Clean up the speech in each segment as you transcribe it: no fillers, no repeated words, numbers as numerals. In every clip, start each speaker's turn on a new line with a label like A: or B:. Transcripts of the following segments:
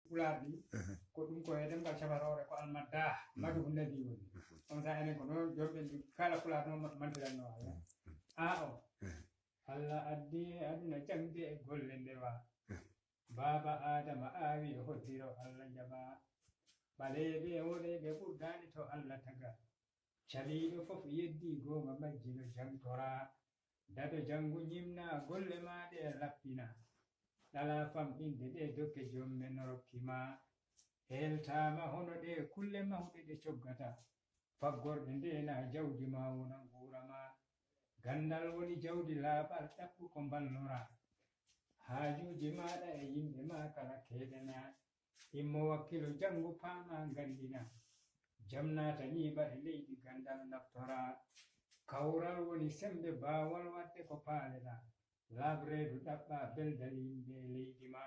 A: pulaarɗi ko ɗum ko e ɗemgal cabarore ko almadda madu ko nadi woni on sa enen ko noon jomɓe kala pulaar noon mantiranno a o Allah addi e aduna jangde e golle ndewa baba adama aawi e hoddiro Allah jaɓa ɓaleɓe e woɗeɓe ɓurdani to Allah taga caliɗo fof yeddi gonga majjino jangtora daɗo jangu ñimna golle maɗe e lappina ɗala famɗinde ɗe dokke jommen rokkima heltama hono ɗe kulle mawɗe ɗe coggata faggorɗe ndena jawdi ma wona ngurama gandal woni jawdi laaɓal ɗakku ko mballora haajuji maɗa e yimɓe ma kala keɗena immo wakkilo jangu paama gandina jamnata ñiiɓa e leydi gandal naftora kawral woni sembe baawal wadde ko paaleɗa laabreedu ɗaɓɓa beldal yimɓe e leydi ma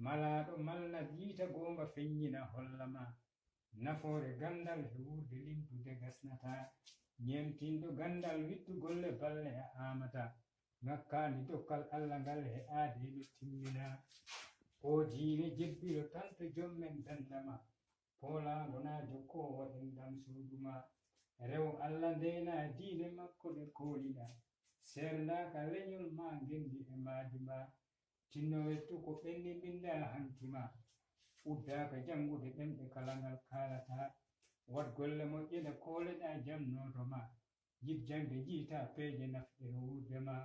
A: malaɗo malna yiita goonga feññina hollama nafoore gandal e wurde limtude gasnata ñemtinɗo gandal wittu golle balle e amata ngakkandi dokkal Allah ngal e aadino timmina o diine jebbilo tanto jommen dandama poolago na jokkowo en dam suuduma rew Allah ndena diine makko ɓe koolina serdaka leñol ma gendi e maadima tinno wettu ko ɓenni binda hankima uddaka jangude ɗemɗe kala ngal kalata wat golle moƴƴe ɗe kooleɗa jamnoto ma yid jangde jiita peeje nafɗe wurde ma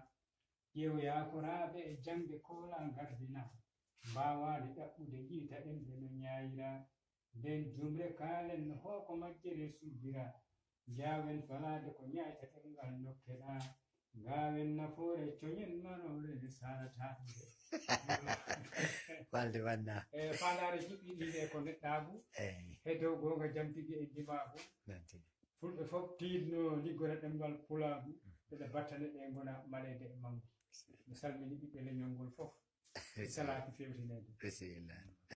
A: ƴeew yakoraɓe e jangde koola gardina mbawade ɗaɓɓude jiita ɗemɗe no ñayira nden jumre kaalen no hooko majjere suddira jawen falade ko ñayta ɗemgal dokkeɗa gawen nafoore coñen manore nde sarataɗe
B: balde wanna
A: falare jiɓɓiɗiɗe ko neɗɗagu e dow gonga jamtigi e dimagu fulɓe fof tiidno liggore ɗemgal pulaaku ɓeɗe battane ɗe gona maɗede e mangu mi salmini ɓiɓɓe leñol ngol fof salaki fewtinede
B: bisimillah